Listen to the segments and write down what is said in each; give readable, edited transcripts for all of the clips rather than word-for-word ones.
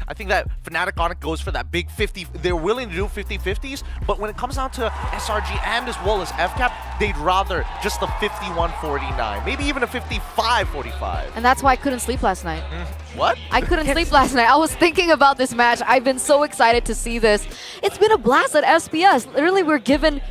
I think that Fnatic on it goes for that big 50. They're willing to do 50-50s, but when it comes down to SRG and as well as FCAP, they'd rather just the 51-49, maybe even a 55-45. And that's why I couldn't sleep last night. What? I couldn't sleep last night. I was thinking about this match. I've been so excited to see this. It's been a blast at SPS. Literally, we're given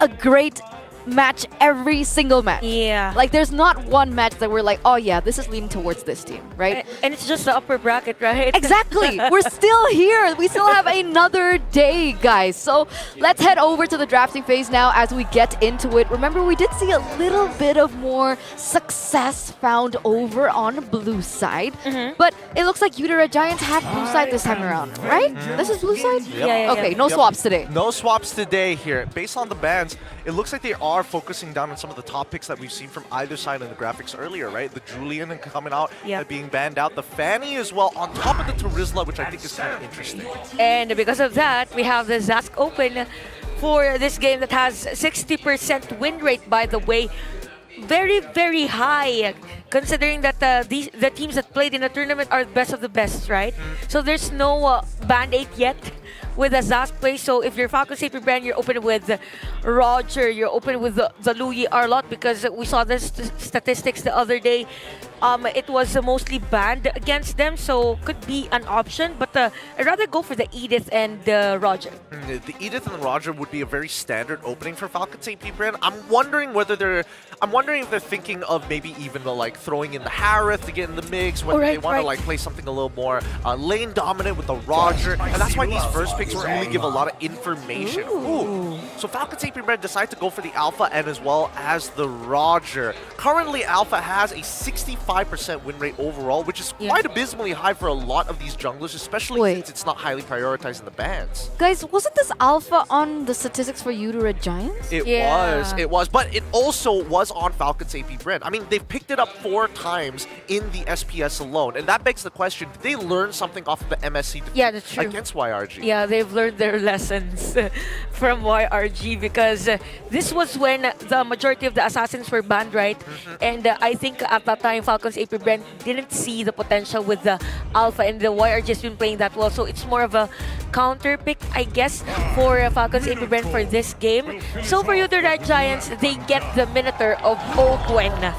a great match every single match. Yeah. Like, there's not one match that we're like, oh yeah, this is leaning towards this team, right? And it's just the upper bracket, right? Exactly. We're still here. We still have another day, guys. So let's head over to the drafting phase now as we get into it. Remember, we did see a little bit of more success found over on blue side. But it looks like YRG Giants have blue side this time around, right? This is blue side? Yeah. Okay, no swaps today. No swaps today here. Based on the bans, it looks like they are focusing down on some of the top picks that we've seen from either side in the graphics earlier, right? The Julian coming out, being banned out. The Fanny as well, on top of the Terizla, which I think is kind of interesting. And because of that, we have the Zask Open for this game that has 60% win rate, by the way. Very, very high, considering that the teams that played in the tournament are the best of the best, right? So there's no Band-Aid yet with a Zask play. So if you're Falcon Safety Brand, you're open with Roger, you're open with the Louis Arlott, because we saw the statistics the other day. It was mostly banned against them, so could be an option. But I'd rather go for the Edith and Roger. The Edith and Roger would be a very standard opening for Falcon Safety Brand. I'm wondering if they're thinking of maybe even like throwing in the Harith to get in the mix, whether they want to like play something a little more lane dominant with the Roger, and that's why these first picks really give a lot of information. Ooh. So Falcon Safety Brand decide to go for the Alpha and as well as the Roger. Currently, Alpha has a 65% win rate overall, which is quite abysmally high for a lot of these junglers, especially since it's not highly prioritized in the bans. Guys, wasn't this Alpha on the statistics for YRG Giants? It was, but it also was on Falcon Safety Brand. I mean, they've picked it up 4 times in the SPS alone, and that begs the question, did they learn something off of the MSC that's true. against YRG? Yeah, they've learned their lessons from YRG, because this was when the majority of the assassins were banned, right? And I think at that time, Falcon's AP Brand didn't see the potential with the Alpha, and the YRG has been playing that well. So it's more of a counter pick, I guess, for Falcon's AP Brand for this game. So for YRG Giants, they get the Minotaur of Ogwen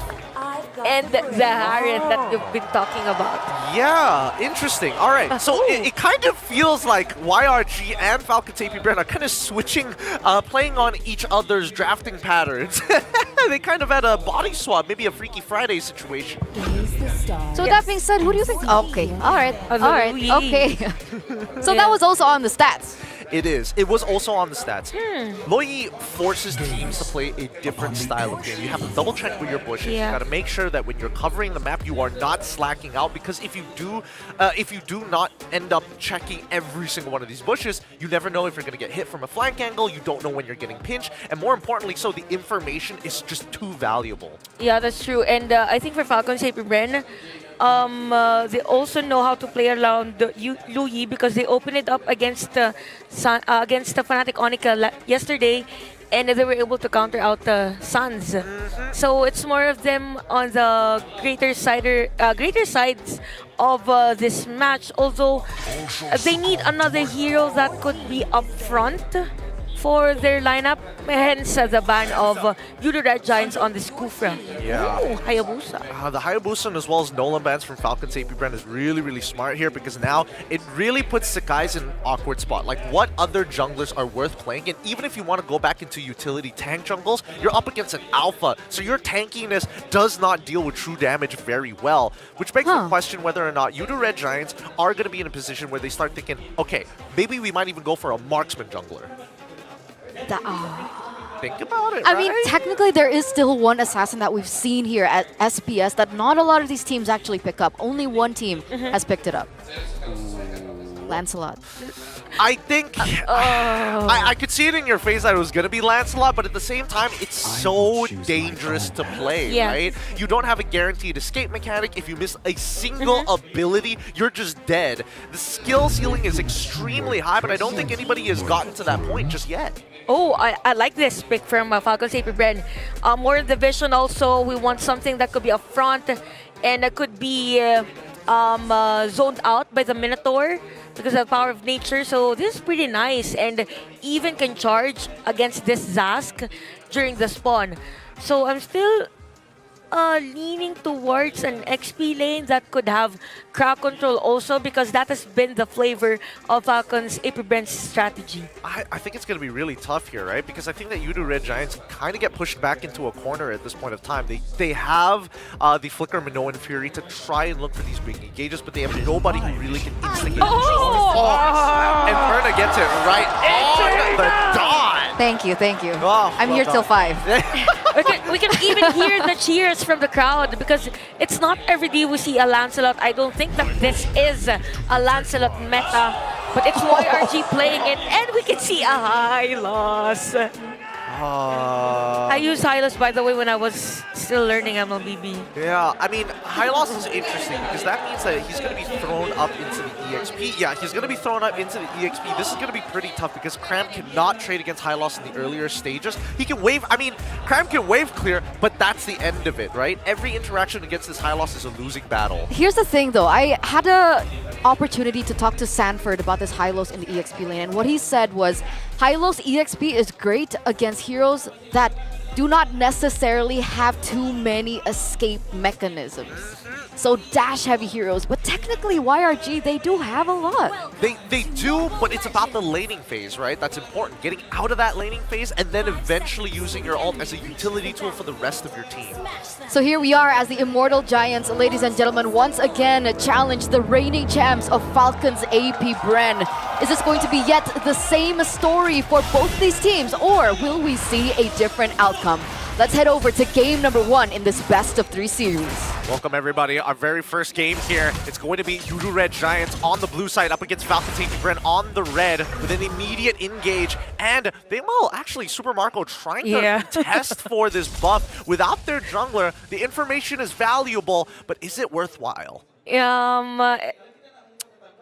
and the Harith that you've been talking about. Yeah, interesting. All right, so it kind of feels like YRG and Falcon AP Brand are kind of switching, playing on each other's drafting patterns. They kind of had a body swap, maybe a Freaky Friday situation. So that being said, who do you think? Okay, all right, okay. So that was also on the stats. It is. It was also on the stats. Loyi forces teams to play a different style of game. You have to double check with your bushes. You got to make sure that when you're covering the map, you are not slacking out, because if you do not end up checking every single one of these bushes, you never know if you're going to get hit from a flank angle. You don't know when you're getting pinched, and more importantly, so the information is just too valuable. Yeah, that's true. And I think for Falcon's AP Brand, they also know how to play around Louis, because they opened it up against the Fnatic Onika yesterday, and they were able to counter out the Suns. So it's more of them on the greater sides of this match. Although they need another hero that could be up front for their lineup, hence the ban of YRG Giants on this Kufra. Yeah. Ooh, Hayabusa. The Hayabusa as well as Nolan bans from Falcon's AP Brand is really, really smart here, because now it really puts Sakai's in an awkward spot. Like, what other junglers are worth playing? And even if you want to go back into utility tank jungles, you're up against an Alpha, so your tankiness does not deal with true damage very well, which begs the question whether or not YRG Giants are going to be in a position where they start thinking, okay, maybe we might even go for a marksman jungler. Think about it, I mean, technically there is still one assassin that we've seen here at SPS that not a lot of these teams actually pick up. Only one team has picked it up. Lancelot. I think I could see it in your face that it was going to be Lancelot, but at the same time, it's so dangerous to play, right? You don't have a guaranteed escape mechanic. If you miss a single ability, you're just dead. The skill ceiling is extremely high, but I don't think anybody has gotten to that point just yet. Oh, I like this pick from Falcon's AP Brand. More division also. We want something that could be up front, and it could be zoned out by the Minotaur because of the power of nature. So this is pretty nice, and even can charge against this Zask during the spawn. So I'm still leaning towards an XP lane that could have crowd control also, because that has been the flavor of Falcon's AP Brent's strategy. I think it's going to be really tough here, right? Because I think that Red Giants kind of get pushed back into a corner at this point of time. They have the Flicker, Minoan Fury to try and look for these big engages, but they have nobody who really can instigate. And Perna gets it right on the dot. Thank you, thank you. Oh, I'm well here till done. 5. We can even hear the cheers from the crowd, because it's not every day we see a Lancelot. I don't think that this is a Lancelot meta, but it's YRG playing it, and we can see a Hylos. I used Hylos, by the way, when I was still learning MLBB. Yeah, I mean, Hylos is interesting because that means that he's going to be thrown up into the EXP. Yeah, he's going to be thrown up into the EXP. This is going to be pretty tough because Cram cannot trade against Hylos in the earlier stages. He can wave, I mean, Cram can wave clear, but that's the end of it, right? Every interaction against this Hylos is a losing battle. Here's the thing though, I had a opportunity to talk to Sanford about this Hylos in the EXP lane, and what he said was Hylos EXP is great against heroes that do not necessarily have too many escape mechanisms. So dash-heavy heroes, but technically YRG, they do have a lot. They do, but it's about the laning phase, right? That's important. Getting out of that laning phase and then eventually using your ult as a utility tool for the rest of your team. So here we are as the Immortal Giants, ladies and gentlemen, once again challenge the reigning champs of Falcon's AP Bren. Is this going to be yet the same story for both these teams, or will we see a different outcome? Let's head over to game number 1 in this best of 3 series. Welcome everybody, our very first game here. It's going to be Red Giants on the blue side up against Falcon's AP Bren on the red with an immediate engage. And they will actually, Super Marco trying to test for this buff. Without their jungler, the information is valuable, but is it worthwhile?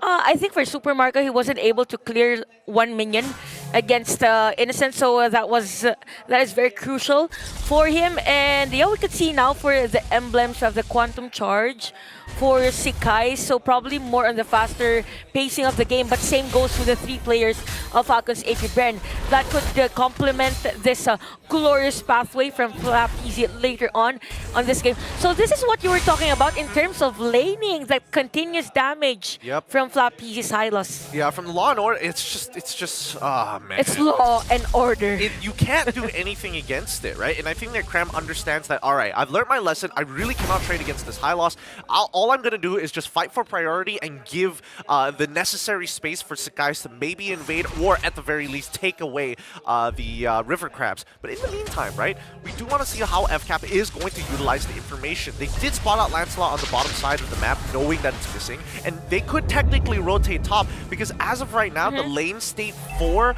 I think for Super Marco, he wasn't able to clear one minion against Innocent, so that is very crucial for him. And yeah, we could see now for the emblems of the Quantum Charge for Sikai, so probably more on the faster pacing of the game, but same goes for the 3 players of Falcon's AP Bren. That could complement this glorious pathway from FCAP Easy later on this game. So this is what you were talking about in terms of laning, that continuous damage from FCAP Easy's Hylos. Yeah, from the Law and Order, it's just, oh man. It's Law and Order. You can't do anything against it, right? And I think that Cram understands that, all right, I've learned my lesson. I really cannot trade against this Hylos. All I'm going to do is just fight for priority and give the necessary space for Sakai's to maybe invade, or at the very least take away the River Crabs. But in the meantime, right, we do want to see how FCAP is going to utilize the information. They did spot out Lancelot on the bottom side of the map, knowing that it's missing, and they could technically rotate top, because as of right now, the lane state for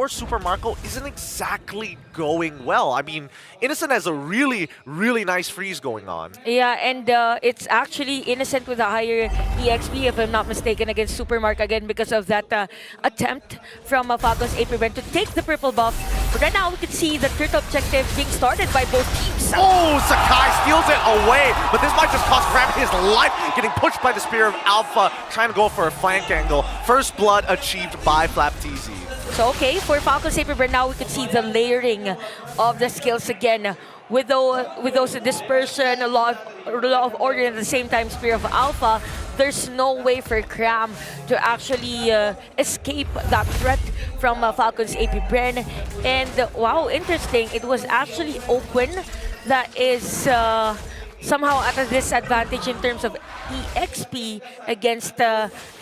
Super Marco isn't exactly going well. I mean, Innocent has a really, really nice freeze going on. Yeah, and it's actually Innocent with a higher EXP, if I'm not mistaken, against Supermark again because of that attempt from Falcon's AP Bren to take the purple buff. But right now we can see the third objective being started by both teams. Oh, Sakai steals it away, but this might just cost Cram his life, getting pushed by the Spear of Alpha, trying to go for a flank angle. First blood achieved by FlapTZ. So okay, for Falcon's AP Bren now we can see the layering of the skills again. With those dispersion, a lot of order, at the same time Spear of Alpha, there's no way for Cram to actually escape that threat from Falcon's AP Bren. And wow, interesting, it was actually Open that is somehow at a disadvantage in terms of EXP against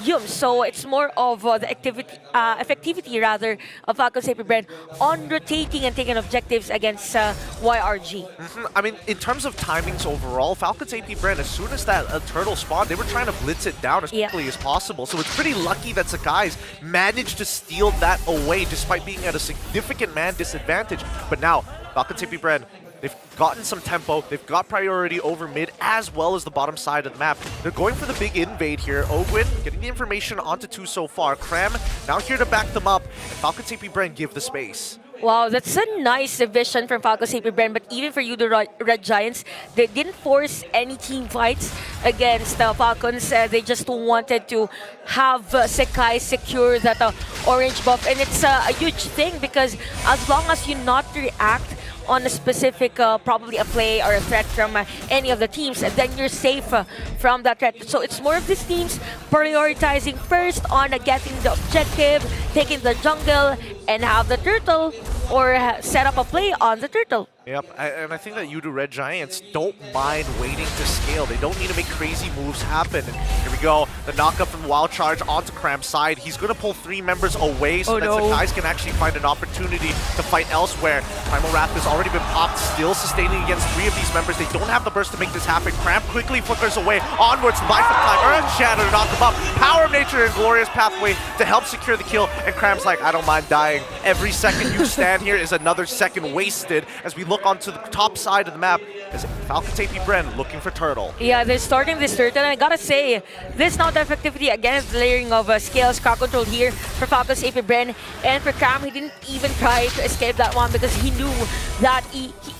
Yum. So it's more of the effectivity rather of Falcon's AP Bren on rotating and taking objectives against YRG. I mean, in terms of timings overall, Falcon's AP Bren, as soon as that turtle spawned, they were trying to blitz it down as quickly as possible. So it's pretty lucky that Sakai's managed to steal that away despite being at a significant man disadvantage. But now, Falcon's AP Bren, they've gotten some tempo, they've got priority over mid as well as the bottom side of the map. They're going for the big invade here. Ogwin getting the information onto 2 so far. Cram now here to back them up, and Falcon's AP Bren give the space. Wow, that's a nice vision from Falcons AP Bren, but even for you, the Red Giants, they didn't force any team fights against the Falcons. They just wanted to have Sekai secure that orange buff, and it's a huge thing because as long as you not react on a specific, probably a play or a threat from any of the teams, then you're safe from that threat. So it's more of these teams prioritizing first on getting the objective, taking the jungle, and have the turtle or set up a play on the turtle. Yep, and I think that you do Red Giants don't mind waiting to scale. They don't need to make crazy moves happen. And here we go, the knockup from Wild Charge onto Cram's side. He's going to pull 3 members away so that Sakai's can actually find an opportunity to fight elsewhere. Primal Wrath has already been popped, still sustaining against 3 of these members. They don't have the burst to make this happen. Cram quickly flickers away, onwards to buy some time. Earth Shatter to knock him up. Power of Nature and Glorious Pathway to help secure the kill. And Cram's like, I don't mind dying. Every second you stand here is another second wasted as we look onto the top side of the map as Falcons AP Bren looking for Turtle. Yeah, they're starting this turtle, and I gotta say, this now the effectivity against the layering of scales, crowd control here for Falcons AP Bren, and for Cram, he didn't even try to escape that one because he knew that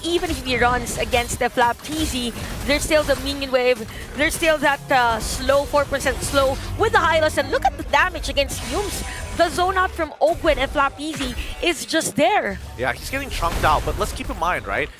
even if he runs against the Flap TZ, there's still the minion wave, there's still that slow, 4% slow with the Hylos, and look at the damage against Yumes. The zone out from Ogwen and Flap TZ is just there. Yeah, he's getting chunked out, but let's keep in mind, right?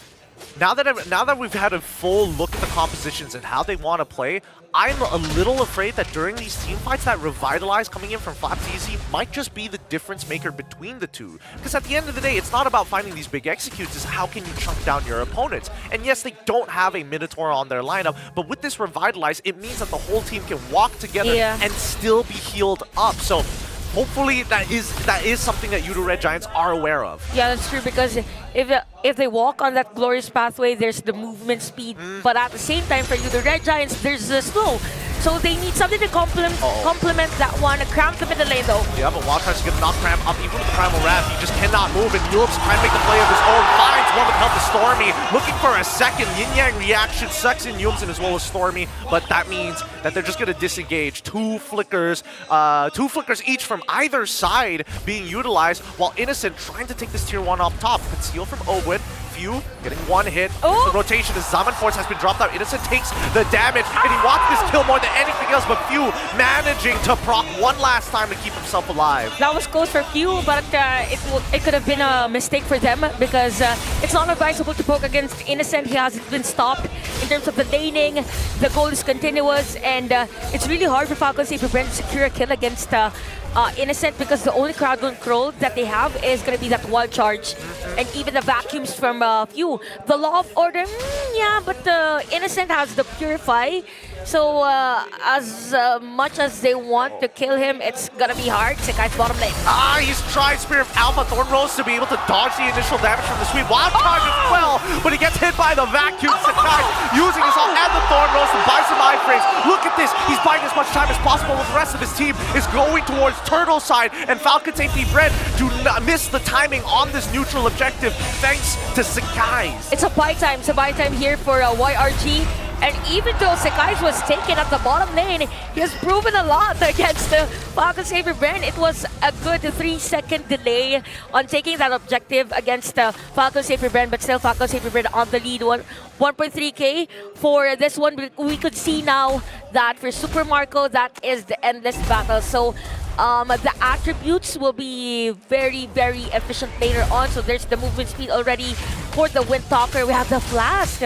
Now that we've had a full look at the compositions and how they want to play, I'm a little afraid that during these team fights, that Revitalize coming in from Flap TZ might just be the difference maker between the two. Because at the end of the day, it's not about finding these big executes, it's how can you chunk down your opponents. And yes, they don't have a Minotaur on their lineup, but with this Revitalize, it means that the whole team can walk together and still be healed up. So hopefully that is something that Yudo Red Giants are aware of. Yeah, that's true, because if they walk on that Glorious Pathway, there's the movement speed, but at the same time for Yudo Red Giants, there's the slow. So they need something to complement that one. Cram the middle lane though. Yeah, but Wild Charge is going to knock Cram up even with the Primal Wrath. He just cannot move, and Yulip's trying to make the play of his own. Finds one with help of Stormy. Looking for a second yin-yang reaction. Sucks in Yulip's as well as Stormy, but that means that they're just going to disengage. 2 flickers each from either side being utilized, while Innocent trying to take this tier 1 off top. Conceal from Ogwen. Few getting 1 hit. The rotation as Zaman Force has been dropped out. Innocent takes the damage, and he wants this kill more than anything else, but Few managing to proc one last time to keep himself alive. That was close for Few, but it could have been a mistake for them because it's not advisable to poke against Innocent. He hasn't been stopped in terms of the laning. The goal is continuous, and it's really hard for Falcons AP Bren to secure a kill against Innocent because the only crowd control that they have is going to be that Wild Charge and even the vacuums from Few. The Law of Order, yeah, but Innocent has the Purify. So as much as they want to kill him, it's gonna be hard. Sekai's bottom lane. He's tried Spear of Alpha Thorn Rose to be able to dodge the initial damage from the sweep. Wild Charge as well, but he gets hit by the vacuum. Sakai using his ult and the Thorn Rose to buy some iframes. Look at this, he's buying as much time as possible while the rest of his team is going towards Turtle side, and Falcons AP Bren do not miss the timing on this neutral objective thanks to Sakai's. It's a buy time here for YRG. And even though Sekai's was taken at the bottom lane, he has proven a lot against the Falcons AP Bren. It was a good 3-second delay on taking that objective against Falcons AP Bren, but still Falcons AP Bren on the lead. 1.3k for this one. We could see now that for Super Marco, that is the endless battle. So the attributes will be very, very efficient later on. So there's the movement speed already for the Windtalker. We have the Flash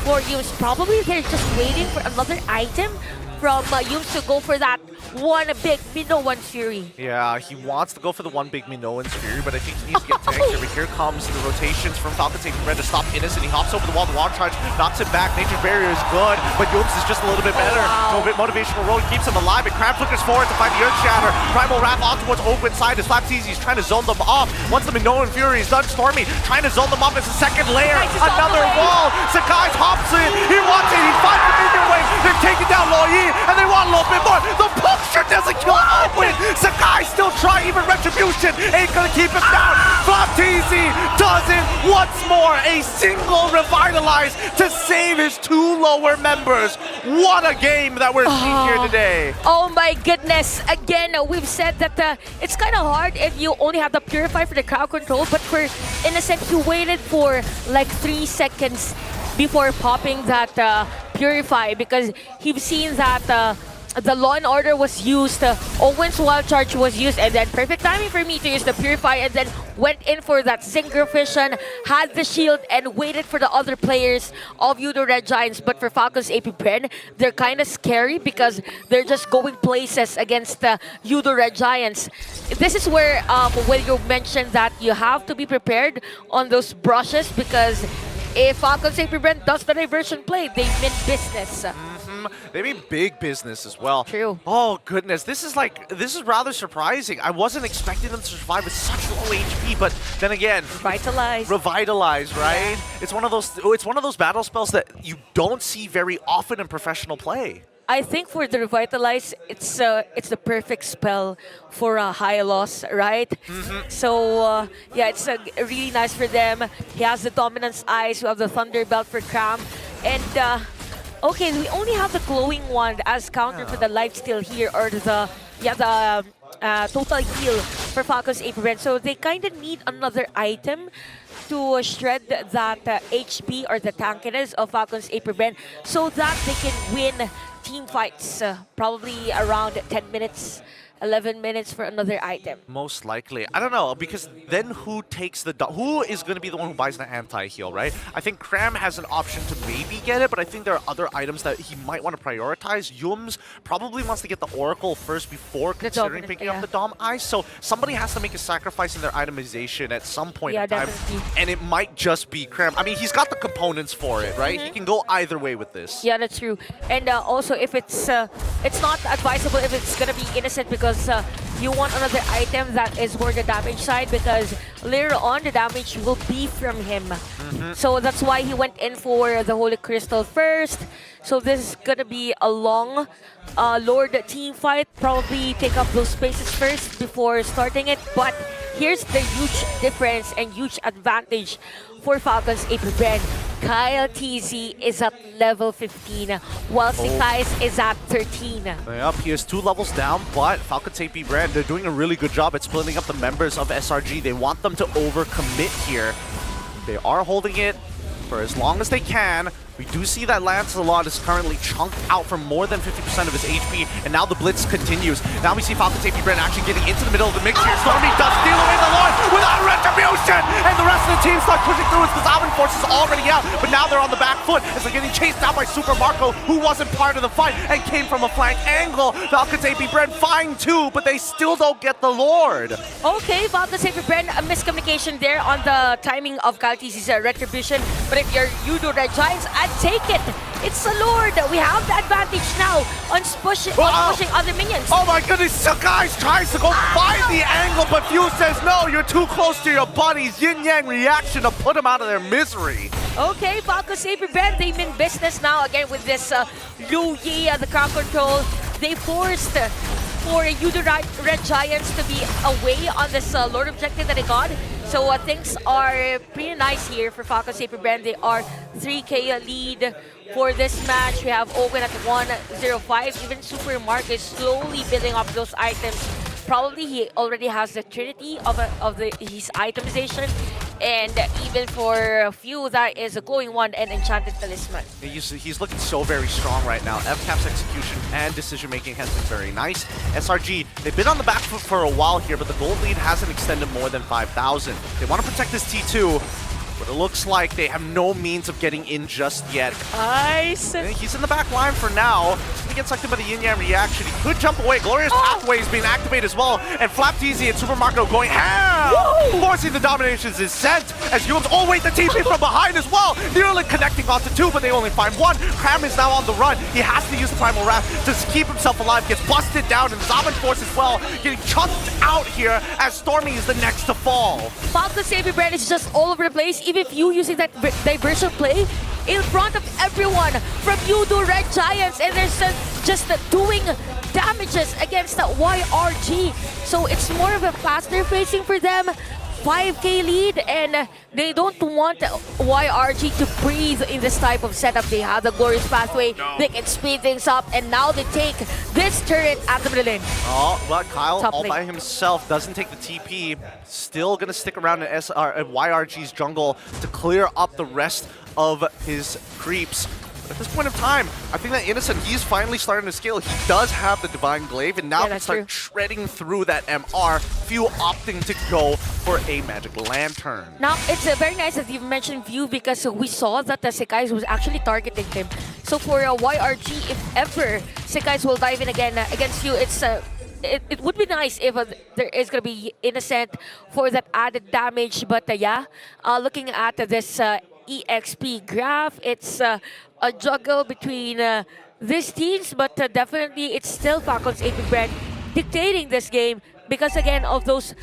for Yumes. Probably they're just waiting for another item from Yumes to go for that one big Minoan Fury. Yeah, he wants to go for the one big Minoan's Fury, but I think he needs to get tanked here. But here comes the rotations from Falcons AP Bren to stop Innocent. He hops over the wall, the Wild Charge knocks him back. Nature's Barrier is good, but Yumes is just a little bit better. So a bit motivational roll keeps him alive, and Crab flickers forward to find the Earth Shatter. Primal Wrath on towards Ogwen's side as Flap TZ is trying to zone them off. Once the Minoan Fury is done, Stormy trying to zone them off as a second layer. Another wall. Sakai hops in. He wants it. He finds the minion wave. They're taking down Loyi, and they want a little bit more. The puncture doesn't kill Ogwen. Sakai still trying, even Retribution ain't gonna keep him down. Flap TZ doesn't Once more, a single Revitalize to save his 2 lower members. What a game that we're seeing here today. Oh my goodness. Again, we've said that it's kind of hard if you only have the Purify for the crowd control, but for Innocent, he waited for like 3 seconds before popping that Purify because he's seen that the Law and Order was used, Owen's Wild Charge was used, and then perfect timing for me to use the Purify, and then went in for that Zinger Vision, had the shield, and waited for the other players of Yudo Red Giants. But for Falcons AP Bren, they're kind of scary because they're just going places against Yudo Red Giants. This is where when you mentioned that you have to be prepared on those brushes because if Falcons AP Bren does the diversion play, they mean business. They mean big business as well. True. Oh goodness, this is rather surprising. I wasn't expecting them to survive with such low HP, but then again, Revitalize, right? Yeah. It's one of those battle spells that you don't see very often in professional play. I think for the Revitalize, it's the perfect spell for a high loss, right? So yeah, it's really nice for them. He has the Dominance Eyes, we have the Thunder Belt for Cram, and okay, we only have the Glowing Wand as counter for the Lifesteal here, or the Total Heal for Falcons AP Bren. So they kind of need another item to shred that HP or the tankiness of Falcons AP Bren so that they can win team fights, probably around 10 minutes. 11 minutes for another item. Most likely. I don't know, because then who is going to be the one who buys the anti-heal, right? I think Cram has an option to maybe get it, but I think there are other items that he might want to prioritize. Yums probably wants to get the Oracle first before considering picking up the Dom Eyes, so somebody has to make a sacrifice in their itemization at some point in time, and it might just be Cram. I mean, he's got the components for it, right? He can go either way with this. Yeah, that's true. And also, if it's not advisable if it's going to be Innocent because you want another item that is for the damage side because later on the damage will be from him. So that's why he went in for the Holy Crystal first. So this is gonna be a long Lord team fight. Probably take up those spaces first before starting it. But here's the huge difference and huge advantage for Falcons AP Bren. Kyle TZ is at level 15, while Sikais is at 13. Yep, he is 2 levels down, but Falcons AP Bren, they're doing a really good job at splitting up the members of SRG. They want them to overcommit here. They are holding it for as long as they can. We do see that Lancelot is currently chunked out for more than 50% of his HP, and now the blitz continues. Now we see Falcons AP Bren actually getting into the middle of the mix here. Stormy does steal away the Lord without retribution, and the rest of the team start pushing through as the Zalman Force is already out, but now they're on the back foot as they're getting chased down by Super Marco, who wasn't part of the fight and came from a flank angle. Falcons AP Bren fine too, but they still don't get the Lord. Okay, Falcons AP Bren, a miscommunication there on the timing of Galtisi's retribution, but if you're Yudo Red Giants, I'd take it. It's the Lord. We have the advantage now on pushing other minions. Oh my goodness, Guys tries to go find the angle, but Fuse says, no, you're too close to your buddies. Yin-Yang reaction to put them out of their misery. Okay, Falcons AP Bren, they mean business now again with this Lu Yi, the crowd control. They forced for Yudo Red Giants to be away on this Lord objective that they got. So things are pretty nice here for Falcons AP Bren. They are 3K lead for this match. We have Owen at 105. Even Super Mark is slowly building up those items. Probably he already has the trinity of his itemization. And even for a few, that is a Glowing Wand and Enchanted Talisman. He's looking so very strong right now. FCAP's execution and decision-making has been very nice. SRG, they've been on the back foot for a while here, but the gold lead hasn't extended more than 5,000. They want to protect this T2, but it looks like they have no means of getting in just yet. Nice. He's in the back line for now. He gets sucked in by the Yin-Yang reaction. He could jump away. Glorious Pathway is being activated as well. And Flapteezy and Super Marco going ham! Forcing the dominations is sent as Yums. Oh wait, the TP from behind as well. Nearly connecting onto 2, but they only find 1. Cram is now on the run. He has to use the Primal Wrath to keep himself alive. Gets busted down, and Zalman Force as well getting chunked out here as Stormy is the next to fall. Falcons AP Bren is just all over the place. Even if you using that diversion play in front of everyone from Yudo Red Giants, and they're just doing damages against the YRG. So it's more of a faster facing for them. 5K lead, and they don't want YRG to breathe in this type of setup. They have the glorious pathway, they can speed things up, and now they take this turret at the middle lane. Oh, but Kyle Top all lane. by himself doesn't take the TP. Still gonna stick around in YRG's jungle to clear up the rest of his creeps. But at this point of time, I think that Innocent, he's finally starting to scale. He does have the Divine Glaive, and now Yeah, can that's start true. shredding through that MR. Few opting to go for a Magic Lantern. Now, it's very nice that you've mentioned View because we saw that the Sekais was actually targeting him. So for YRG, if ever Sekais will dive in again against you, it would be nice if there is going to be Innocent for that added damage. But yeah, looking at this EXP graph, it's a juggle between these teams, but definitely it's still Falcons AP Brand dictating this game because again of those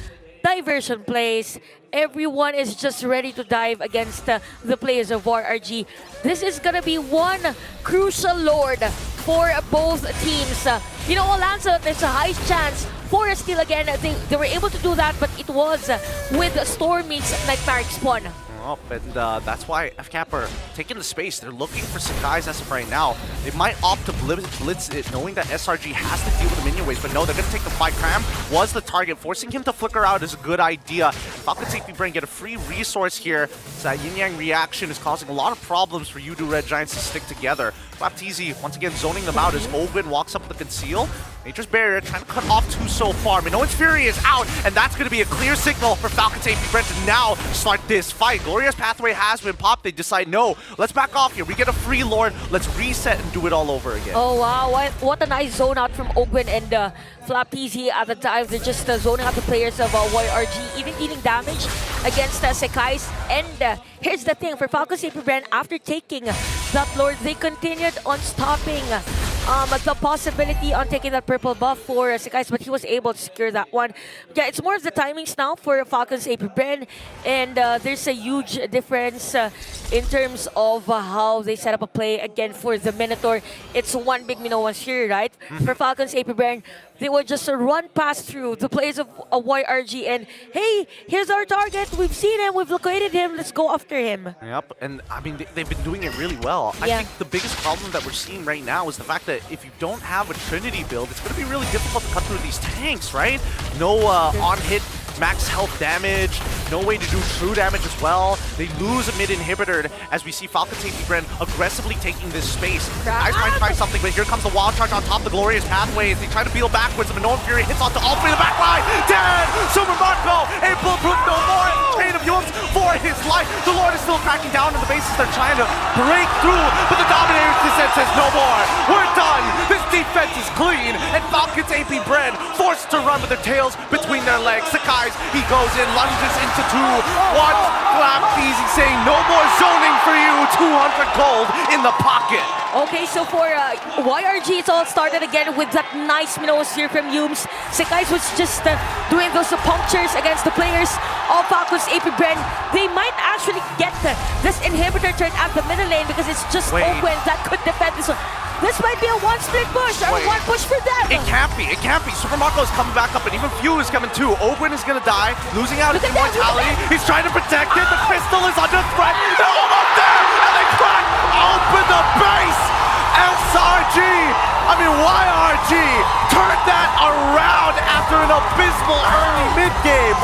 diversion plays. Everyone is just ready to dive against the players of YRG. This is gonna be one crucial lord for both teams. You know, Alonso, there's a high chance for a steal again. They were able to do that, but it was with Stormy's Nightmare Spawn. Oh, and that's why FCAP are taking the space. They're looking for Sekai's as of right now. They might opt to blitz it, knowing that SRG has to deal with the minion waves, but no, they're going to take the fight. Cram was the target. Forcing him to flicker out is a good idea. Falcons AP Brain get a free resource here. So that yin-yang reaction is causing a lot of problems for Udo Red Giants to stick together. Baptiste, once again, zoning them out as Ogun walks up with the conceal. Nature's Barrier trying to cut off two so far. Minoan's Fury is out, and that's going to be a clear signal for Falcons AP Brent to now start this fight. Glorious Pathway has been popped. They decide, no, let's back off here. We get a free Lord. Let's reset and do it all over again. Oh wow, what a nice zone out from Ogun and Flapeze at the time. They're just zoning out the players of YRG, even dealing damage against Sekai's. And here's the thing, for Falcons AP Brand, after taking that Lord, they continued on stopping the possibility on taking that purple buff for Sekai's, but he was able to secure that one. Yeah, it's more of the timings now for Falcons AP Brand, and there's a huge difference in terms of how they set up a play again for the Minotaur. It's one big Minoan here, right? For Falcons AP Brand, they would just run past through the players of YRG and, hey, here's our target. We've seen him. We've located him. Let's go after him. Yep, and I mean, they've been doing it really well. Yeah. I think the biggest problem that we're seeing right now is the fact that if you don't have a Trinity build, it's going to be really difficult to cut through these tanks, right? No on-hit max health damage, no way to do true damage as well. They lose a mid inhibitor as we see Falcons AP Brand aggressively taking this space. Guys might try something, but here comes the wild charge on top of the Glorious Pathways. They try to peel backwards. The Minoan Fury hits onto all three of the back line. Dead! Super Marco! A bulletproof no more! Chain of Yums for his life. The Lord is still cracking down on the bases. They're trying to break through, but the Dominator's descent says no more. We're done! This defense is clean, and Falcons AP Brand forced to run with their tails between their legs. Sakai, he goes in, lunges into two. One flap, easy saying no more zoning for you. 200 gold in the pocket. Okay, so for YRG, it's all started again with that nice Minoan here from Yumes. Sekai's was just doing those punctures against the players of Falcons AP Brand. They might actually get this inhibitor turn at the middle lane because it's just open that could defend this one. This might be a one-split push or one push for them. It can't be. It can't be. Super Marco is coming back up, and even Few is coming too. Owen is going to die, losing out his immortality. He's trying to protect it. The crystal is under threat. They're almost there, and they crack open the base. YRG turned that around after an abysmal early mid-game.